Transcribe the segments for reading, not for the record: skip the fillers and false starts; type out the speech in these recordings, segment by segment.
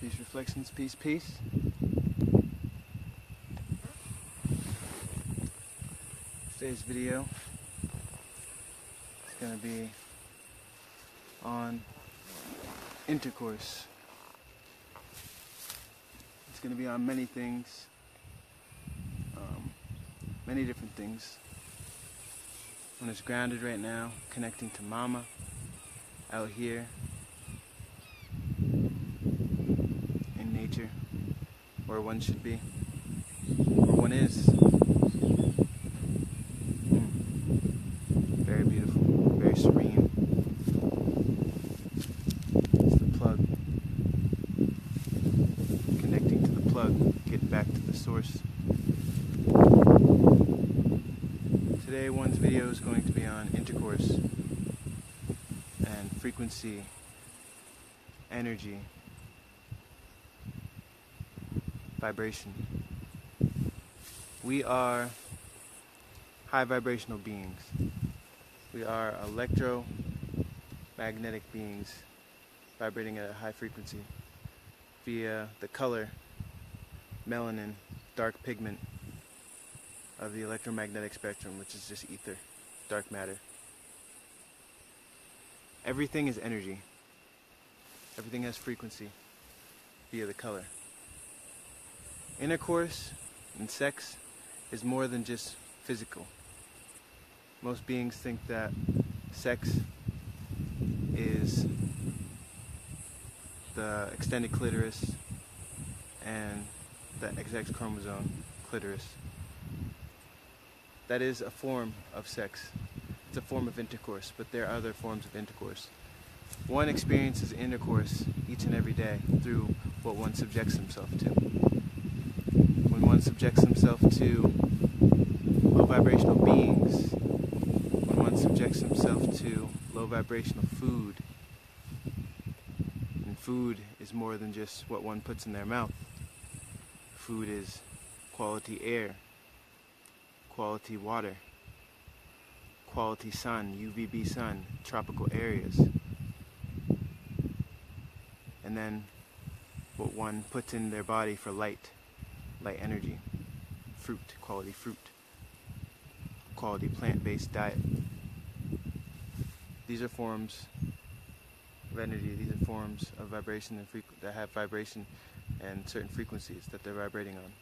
Peace reflections, peace, peace. Today's video is going to be on intercourse. It's going to be on many things, many different things. One is grounded right now, connecting to Mama out here in nature, where one should be, where one is. Very beautiful, very serene. It's the plug. Connecting to the plug, getting back to the source. Today one's video is going to be on intercourse and frequency, energy, vibration. We are high vibrational beings. We are electromagnetic beings vibrating at a high frequency via the color, melanin, dark pigment of the electromagnetic spectrum, which is just ether, dark matter. Everything is energy. Everything has frequency via the color. Intercourse and sex is more than just physical. Most beings think that sex is the extended clitoris and the XX chromosome clitoris. That is a form of sex. It's a form of intercourse, but there are other forms of intercourse. One experiences intercourse each and every day through what one subjects himself to. When one subjects himself to low vibrational beings, when one subjects himself to low vibrational food, and food is more than just what one puts in their mouth. Food is quality air, quality water, quality sun, UVB sun, tropical areas. And then what one puts in their body for light energy, fruit, quality plant-based diet. These are forms of energy, these are forms of vibration and that have vibration and certain frequencies that they're vibrating on.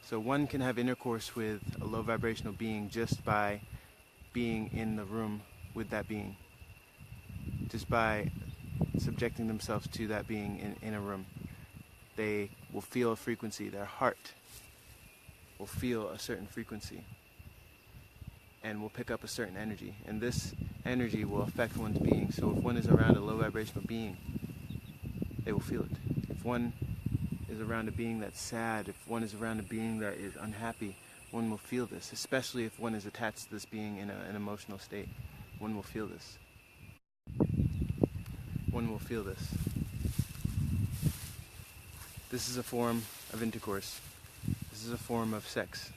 So one can have intercourse with a low vibrational being just by being in the room with that being. Just by subjecting themselves to that being in a room. They will feel a frequency, their heart will feel a certain frequency and will pick up a certain energy. And this energy will affect one's being. So if one is around a low vibrational being, they will feel it. If one is around a being that's sad, if one is around a being that is unhappy, one will feel this, especially if one is attached to this being in an emotional state. One will feel this. One will feel this. This is a form of intercourse. This is a form of sex.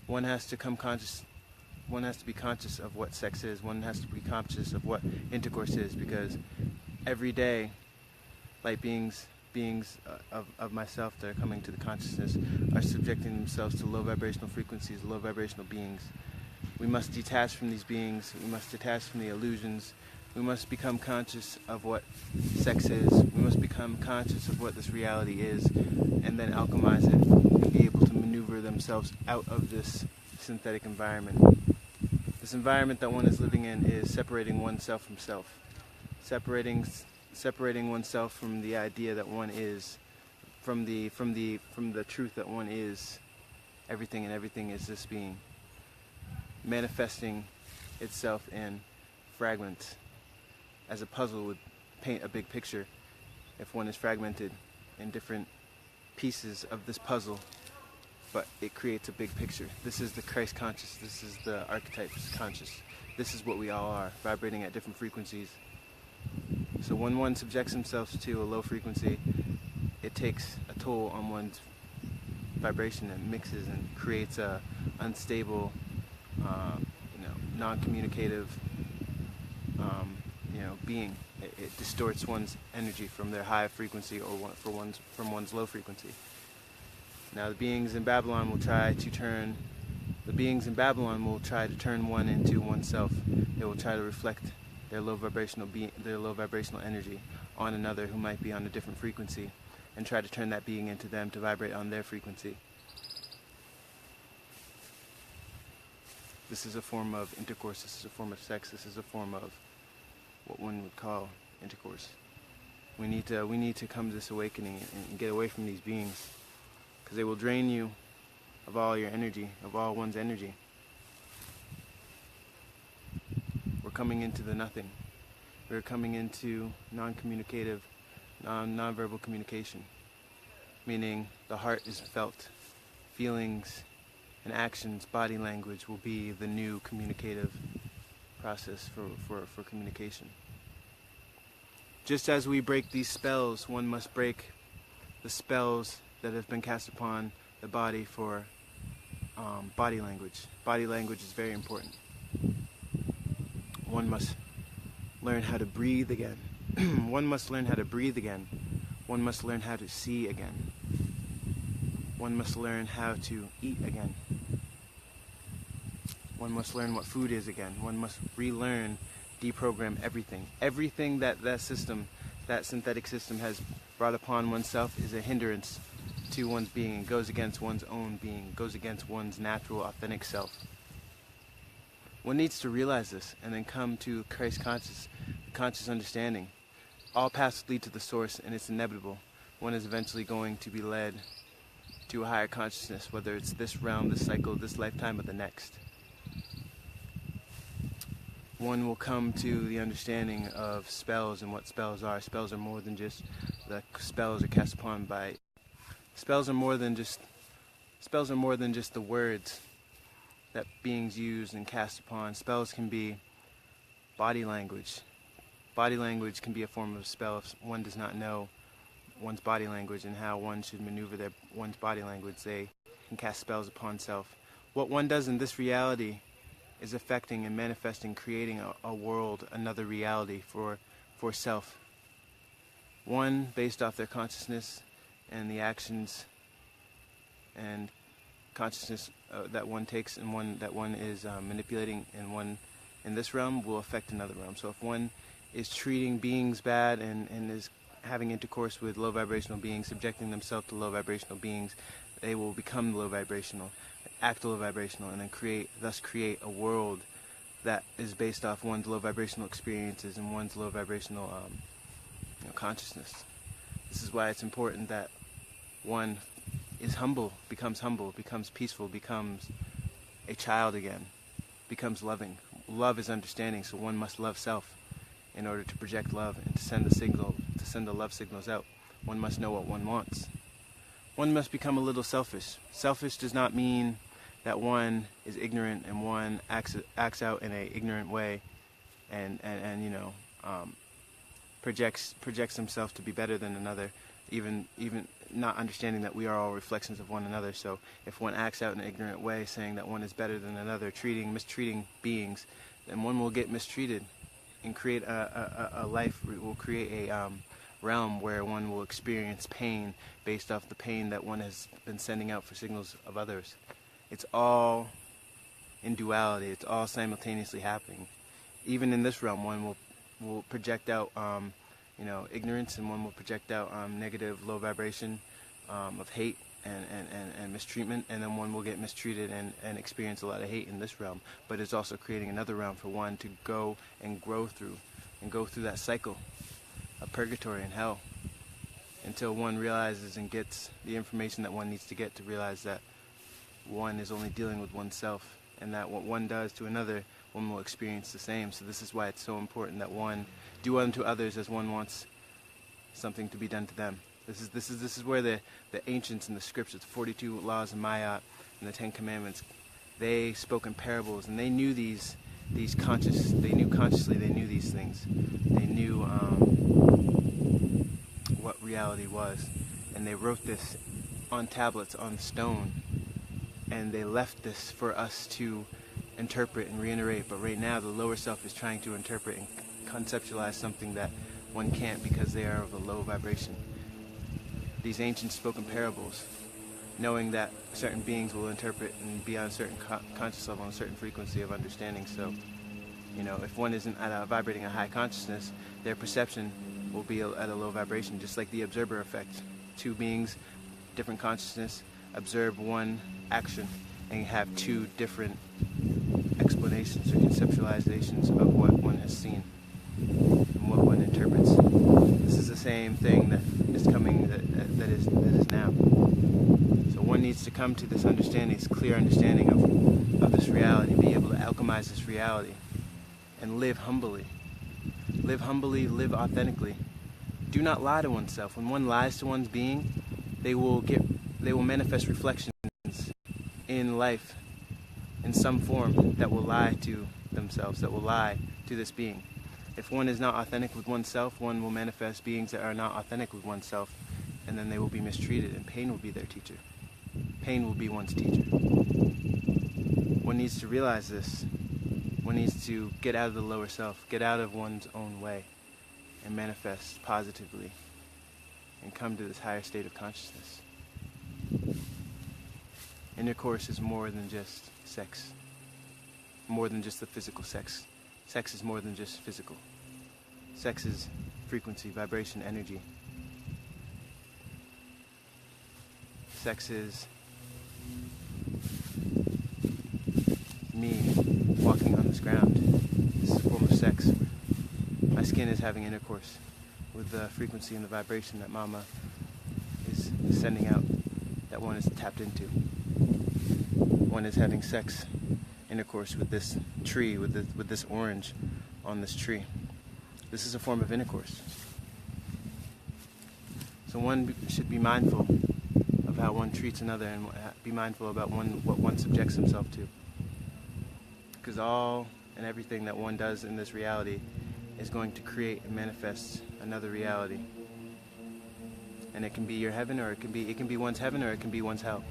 One has to be conscious of what sex is. One has to be conscious of what intercourse is, because every day, light beings of myself that are coming to the consciousness are subjecting themselves to low vibrational frequencies, low vibrational beings. We must detach from these beings. We must detach from the illusions. We must become conscious of what sex is. We must become conscious of what this reality is, and then alchemize it and be able to maneuver themselves out of this synthetic environment. This environment that one is living in is separating oneself from self. Separating oneself from the idea that one is, from the truth that one is everything, and everything is this being, manifesting itself in fragments, as a puzzle would paint a big picture. If one is fragmented in different pieces of this puzzle, but it creates a big picture. This is the Christ conscious. This is the archetypes conscious. This is what we all are, vibrating at different frequencies. So when one subjects himself to a low frequency, it takes a toll on one's vibration and mixes and creates a unstable, non-communicative, being. it distorts one's energy from their high frequency or from one's low frequency. Now the beings in Babylon will try to turn one into oneself. They will try to reflect their low vibrational energy on another who might be on a different frequency, and try to turn that being into them to vibrate on their frequency. This is a form of intercourse. This is a form of sex. This is a form of what one would call intercourse. We need to come to this awakening and get away from these beings, because they will drain you of all your energy, of all one's energy. We're coming into the nothing. We're coming into non-communicative, non-verbal communication, meaning the heart is felt. Feelings and actions, body language will be the new communicative process for communication. Just as we break these spells, one must break the spells that have been cast upon the body for body language. Body language is very important. One must learn how to breathe again. One must learn how to breathe again. One must learn how to see again. One must learn how to eat again. One must learn what food is again. One must relearn, deprogram everything. Everything that that synthetic system has brought upon oneself is a hindrance to one's being. It goes against one's own being. It goes against one's natural, authentic self. One needs to realize this and then come to Christ conscious understanding. All paths lead to the source, and it's inevitable. One is eventually going to be led to a higher consciousness, whether it's this realm, this cycle, this lifetime, or the next. One will come to the understanding of spells and what spells are. Spells are more than just the spells are cast upon by. Spells are more than just the words that beings use and cast upon. Spells can be body language. Body language can be a form of spell if one does not know one's body language and how one should maneuver one's body language. They can cast spells upon self. What one does in this reality is affecting and manifesting, creating a world, another reality for self. One based off their consciousness and the actions and consciousness that one takes, and one that one is manipulating, and one in this realm will affect another realm. So if one is treating beings bad and is having intercourse with low vibrational beings, subjecting themselves to low vibrational beings, they will become low vibrational, act low vibrational, and then thus create a world that is based off one's low vibrational experiences and one's low vibrational consciousness. This is why it's important that one is humble, becomes peaceful, becomes a child again, becomes loving. Love is understanding, so one must love self in order to project love and to send the love signals out. One must know what one wants. One must become a little selfish. Selfish does not mean that one is ignorant and one acts out in an ignorant way and projects himself to be better than another, even not understanding that we are all reflections of one another. So if one acts out in an ignorant way, saying that one is better than another, mistreating beings, then one will get mistreated and create a life, will create a realm where one will experience pain based off the pain that one has been sending out for signals of others. It's all in duality. It's all simultaneously happening. Even in this realm, one will project out ignorance, and one will project out negative, low vibration of hate and mistreatment, and then one will get mistreated and experience a lot of hate in this realm. But it's also creating another realm for one to go and grow through, and go through that cycle of purgatory and hell until one realizes and gets the information that one needs to get to realize that one is only dealing with oneself, and that what one does to another, one will experience the same. So this is why it's so important that one do unto others as one wants something to be done to them. This is where the ancients in the scriptures, the 42 laws of Ma'at and the 10 commandments, they spoke in parables, and they knew they knew consciously these things. They knew what reality was, and they wrote this on tablets, on stone, and they left this for us to interpret and reiterate. But right now the lower self is trying to interpret and conceptualize something that one can't because they are of a low vibration. These ancient spoken parables, knowing that certain beings will interpret and be on a certain conscious level, on a certain frequency of understanding. So, if one isn't vibrating a high consciousness, their perception will be at a low vibration, just like the observer effect. Two beings, different consciousness, observe one action and have two different explanations or conceptualizations of what one has seen and what one interprets. This is the same thing that is coming, that is now. So one needs to come to this understanding, this clear understanding of this reality, be able to alchemize this reality and live humbly. Live humbly, live authentically. Do not lie to oneself. When one lies to one's being, they will manifest reflections in life in some form that will lie to themselves, that will lie to this being. If one is not authentic with oneself, one will manifest beings that are not authentic with oneself, and then they will be mistreated, and pain will be their teacher. Pain will be one's teacher. One needs to realize this. One needs to get out of the lower self, get out of one's own way, and manifest positively, and come to this higher state of consciousness. Intercourse is more than just sex, more than just the physical sex. Sex is more than just physical. Sex is frequency, vibration, energy. Sex is me walking on this ground. This is a form of sex. My skin is having intercourse with the frequency and the vibration that Mama is sending out, that one is tapped into. One is having sex, intercourse with this tree, with this orange on this tree. This is a form of intercourse. So one should be mindful of how one treats another, and be mindful about what one subjects himself to. Because all and everything that one does in this reality is going to create and manifest another reality. And it can be your heaven, or it can be one's heaven, or it can be one's hell.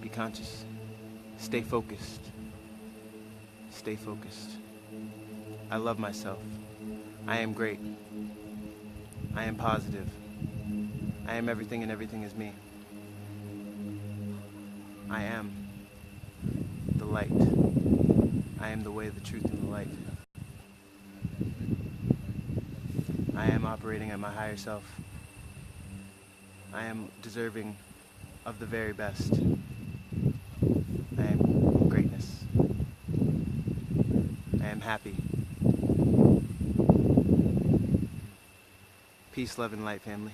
Be conscious. Stay focused. Stay focused. I love myself. I am great. I am positive. I am everything, and everything is me. I am the light. I am the way, the truth, and the light. I am operating at my higher self. I am deserving of the very best. I am greatness. I am happy. Peace, love, and light, family.